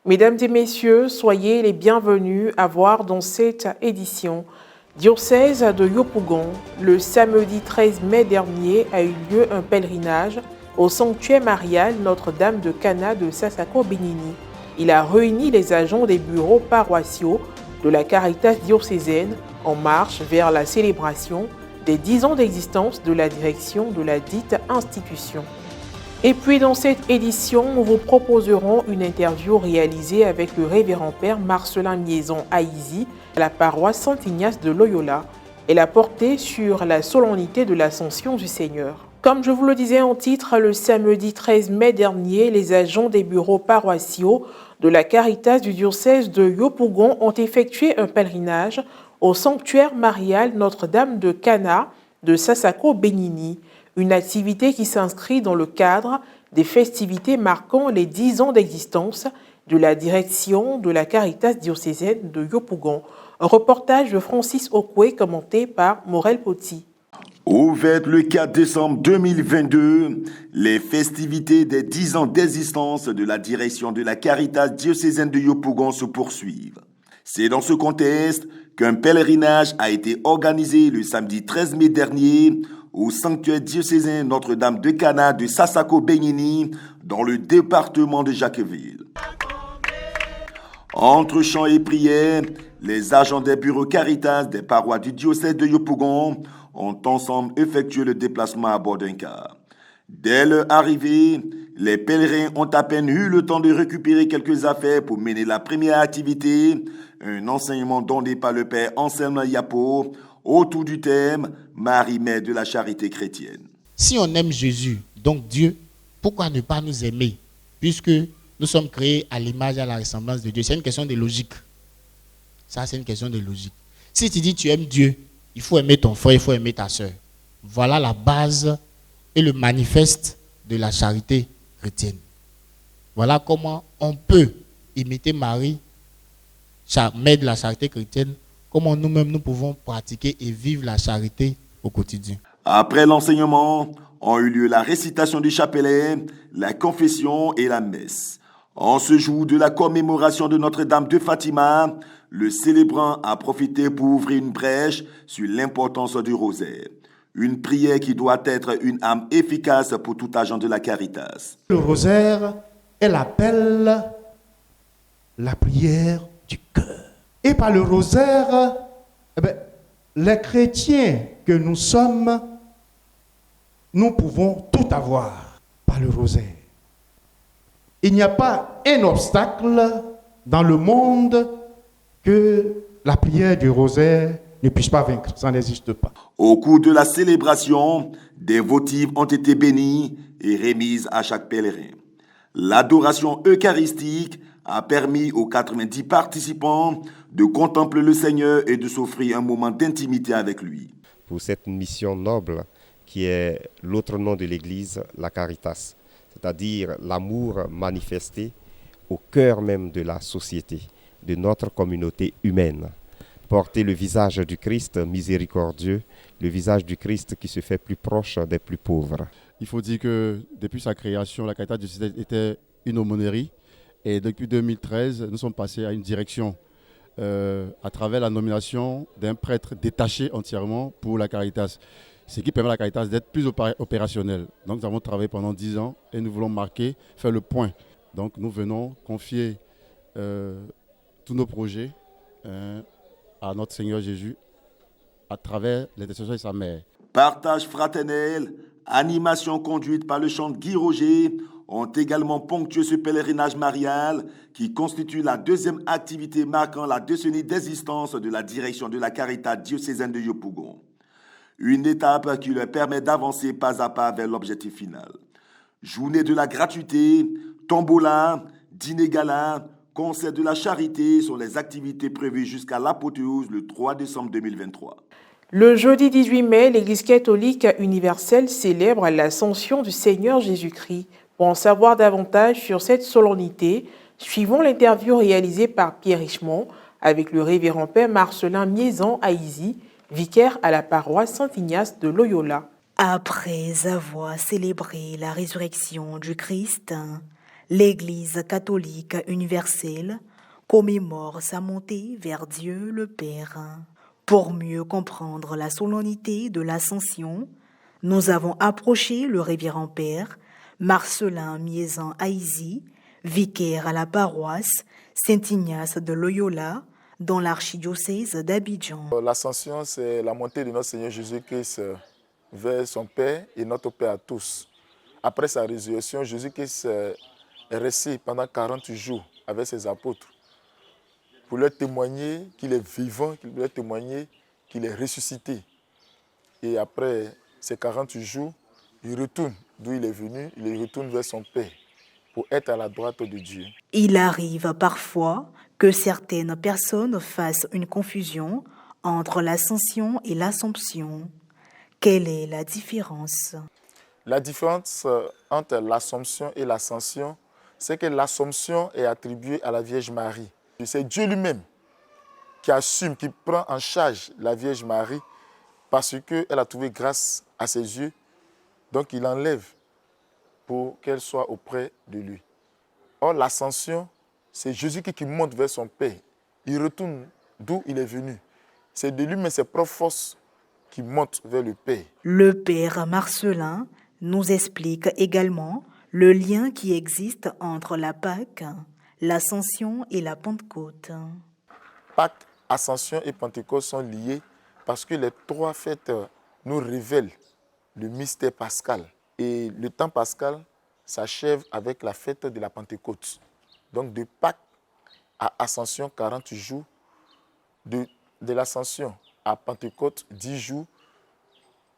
Mesdames et messieurs, soyez les bienvenus à voir dans cette édition. Diocèse de Yopougon, le samedi 13 mai dernier a eu lieu un pèlerinage au sanctuaire marial Notre-Dame de Cana de Sassako-Bénini. Il a réuni les agents des bureaux paroissiaux de la Caritas diocésaine en marche vers la célébration des 10 ans d'existence de la direction de la dite institution. Et puis dans cette édition, nous vous proposerons une interview réalisée avec le révérend père Marcelin Miezon Aïzi à la paroisse Saint-Ignace de Loyola. Elle a porté sur la solennité de l'Ascension du Seigneur. Comme je vous le disais en titre, le samedi 13 mai dernier, les agents des bureaux paroissiaux de la Caritas du diocèse de Yopougon ont effectué un pèlerinage au sanctuaire marial Notre-Dame de Cana de Sassako-Bénini. Une activité qui s'inscrit dans le cadre des festivités marquant les 10 ans d'existence de la direction de la Caritas diocésaine de Yopougon. Un reportage de Francis Okwe commenté par Morel Poti. Ouvertes le 4 décembre 2022, les festivités des 10 ans d'existence de la direction de la Caritas diocésaine de Yopougon se poursuivent. C'est dans ce contexte qu'un pèlerinage a été organisé le samedi 13 mai dernier au sanctuaire diocésain Notre-Dame de Cana de Sassako-Bénini dans le département de Jacquesville. Entre chants et prières, les agents des bureaux Caritas des parois du diocèse de Yopougon ont ensemble effectué le déplacement à bord d'un car. Dès leur arrivée, les pèlerins ont à peine eu le temps de récupérer quelques affaires pour mener la première activité, un enseignement donné par le père Anselme Yapo autour du thème « Marie, mère de la charité chrétienne ». Si on aime Jésus, donc Dieu, pourquoi ne pas nous aimer? Puisque nous sommes créés à l'image et à la ressemblance de Dieu. C'est une question de logique. Ça, c'est une question de logique. Si tu dis tu aimes Dieu, il faut aimer ton frère, il faut aimer ta soeur. Voilà la base et le manifeste de la charité chrétienne. Voilà comment on peut imiter Marie, mère de la charité chrétienne, comment nous-mêmes nous pouvons pratiquer et vivre la charité au quotidien. Après l'enseignement, ont eu lieu la récitation du chapelet, la confession et la messe. En ce jour de la commémoration de Notre-Dame de Fatima, le célébrant a profité pour ouvrir une brèche sur l'importance du rosaire. Une prière qui doit être une arme efficace pour tout agent de la Caritas. Le rosaire est l'appel, la prière du cœur. Et par le rosaire, les chrétiens que nous sommes, nous pouvons tout avoir par le rosaire. Il n'y a pas un obstacle dans le monde que la prière du rosaire ne puisse pas vaincre. Ça n'existe pas. Au cours de la célébration, des votives ont été bénies et remises à chaque pèlerin. L'adoration eucharistique a permis aux 90 participants de contempler le Seigneur et de s'offrir un moment d'intimité avec lui. Pour cette mission noble qui est l'autre nom de l'Église, la Caritas, c'est-à-dire l'amour manifesté au cœur même de la société, de notre communauté humaine. Porter le visage du Christ miséricordieux, le visage du Christ qui se fait plus proche des plus pauvres. Il faut dire que depuis sa création, la Caritas diocésaine était une aumônerie. Et depuis 2013, nous sommes passés à une direction à travers la nomination d'un prêtre détaché entièrement pour la Caritas. Ce qui permet à la Caritas d'être plus opérationnelle. Donc nous avons travaillé pendant 10 ans et nous voulons faire le point. Donc nous venons confier tous nos projets à notre Seigneur Jésus à travers l'intercession de sa mère. Partage fraternel, animation conduite par le chant de Guy Roger ont également ponctué ce pèlerinage marial qui constitue la deuxième activité marquant la décennie d'existence de la direction de la Caritas diocésaine de Yopougon. Une étape qui leur permet d'avancer pas à pas vers l'objectif final. Journée de la gratuité, tombola, dîner gala, concert de la charité sont les activités prévues jusqu'à l'apothéose le 3 décembre 2023. Le jeudi 18 mai, l'Église catholique universelle célèbre l'Ascension du Seigneur Jésus-Christ. Pour en savoir davantage sur cette solennité, suivons l'interview réalisée par Pierre Richemont avec le révérend père Marcelin Miezon Aïzi, vicaire à la paroisse Saint-Ignace de Loyola. Après avoir célébré la résurrection du Christ, l'Église catholique universelle commémore sa montée vers Dieu le Père. Pour mieux comprendre la solennité de l'Ascension, nous avons approché le révérend Père Marcelin Miezan-Haïzi, vicaire à la paroisse Saint-Ignace de Loyola, dans l'archidiocèse d'Abidjan. L'Ascension, c'est la montée de notre Seigneur Jésus-Christ vers son Père et notre Père à tous. Après sa résurrection, Jésus-Christ est resté pendant 40 jours avec ses apôtres pour leur témoigner qu'il est vivant, pour leur témoigner qu'il est ressuscité. Et après ces 40 jours, il retourne d'où il est venu, il retourne vers son Père pour être à la droite de Dieu. Il arrive parfois que certaines personnes fassent une confusion entre l'ascension et l'assomption. Quelle est la différence? La différence entre l'assomption et l'ascension, c'est que l'assomption est attribuée à la Vierge Marie. C'est Dieu lui-même qui assume, qui prend en charge la Vierge Marie parce qu'elle a trouvé grâce à ses yeux. Donc il enlève pour qu'elle soit auprès de lui. Or, l'ascension, c'est Jésus qui monte vers son Père. Il retourne d'où il est venu. C'est de lui-même ses propres forces qui montent vers le Père. Le Père Marcelin nous explique également le lien qui existe entre la Pâque, l'Ascension et la Pentecôte. Pâques, Ascension et Pentecôte sont liés parce que les trois fêtes nous révèlent le mystère pascal. Et le temps pascal s'achève avec la fête de la Pentecôte. Donc de Pâques à Ascension, 40 jours. De l'Ascension à Pentecôte, 10 jours.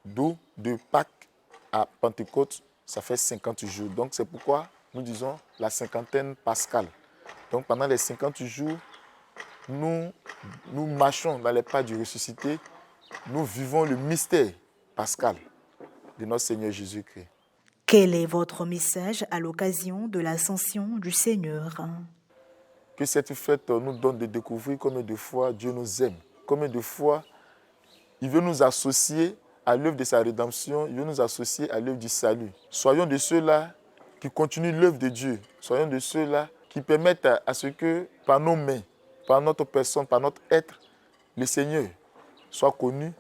D'où de Pâques à Pentecôte, ça fait 50 jours. Donc c'est pourquoi nous disons la cinquantaine pascale. Donc pendant les 50 jours, nous marchons dans les pas du ressuscité. Nous vivons le mystère pascal de notre Seigneur Jésus-Christ. Quel est votre message à l'occasion de l'ascension du Seigneur? Que cette fête nous donne de découvrir combien de fois Dieu nous aime, combien de fois il veut nous associer à l'œuvre de sa rédemption, il veut nous associer à l'œuvre du salut. Soyons de ceux-là qui continuent l'œuvre de Dieu, soyons de ceux-là qui permettent à ce que par nos mains, par notre personne, par notre être, le Seigneur soit connu,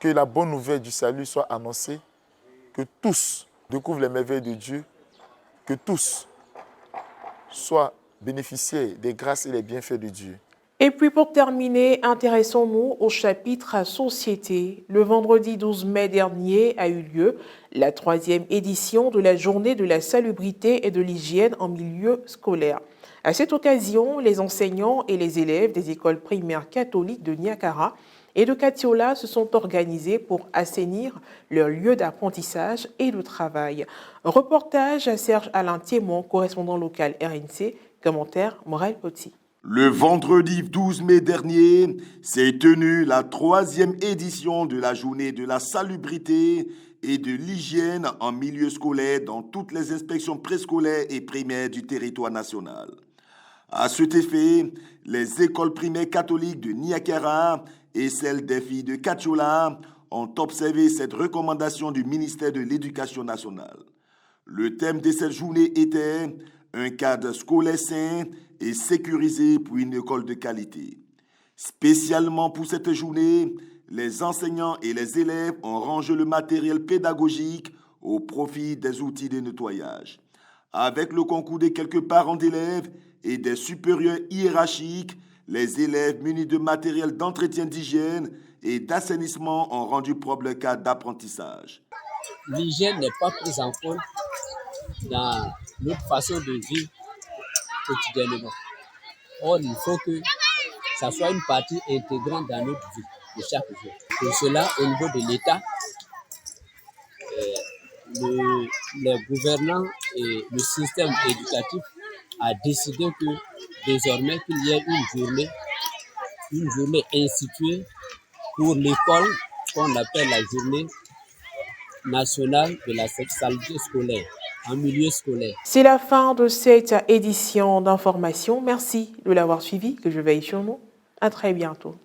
que la bonne nouvelle du salut soit annoncée, que tous découvrent les merveilles de Dieu, que tous soient bénéficiaires des grâces et des bienfaits de Dieu. Et puis pour terminer, intéressons-nous au chapitre Société. Le vendredi 12 mai dernier a eu lieu la 3e édition de la journée de la salubrité et de l'hygiène en milieu scolaire. À cette occasion, les enseignants et les élèves des écoles primaires catholiques de Niakara et de Katiola se sont organisés pour assainir leur lieu d'apprentissage et de travail. Reportage à Serge-Alain Thiémon, correspondant local RNC, commentaire Morel Poti. Le vendredi 12 mai dernier s'est tenue la 3e édition de la journée de la salubrité et de l'hygiène en milieu scolaire dans toutes les inspections préscolaires et primaires du territoire national. À cet effet, les écoles primaires catholiques de Niakara et celles des filles de Katiola ont observé cette recommandation du ministère de l'Éducation nationale. Le thème de cette journée était « Un cadre scolaire sain et sécurisé pour une école de qualité ». Spécialement pour cette journée, les enseignants et les élèves ont rangé le matériel pédagogique au profit des outils de nettoyage. Avec le concours de quelques parents d'élèves et des supérieurs hiérarchiques, les élèves munis de matériel d'entretien d'hygiène et d'assainissement ont rendu propre le cadre d'apprentissage. L'hygiène n'est pas prise en compte dans notre façon de vivre quotidiennement. Or, il faut que ça soit une partie intégrante dans notre vie de chaque jour. Pour cela, au niveau de l'État, les gouvernants et le système éducatif a décidé que désormais qu'il y ait une journée instituée pour l'école qu'on appelle la journée nationale de la sexualité scolaire, en milieu scolaire. C'est la fin de cette édition d'information. Merci de l'avoir suivi, que je veille sur nous. À très bientôt.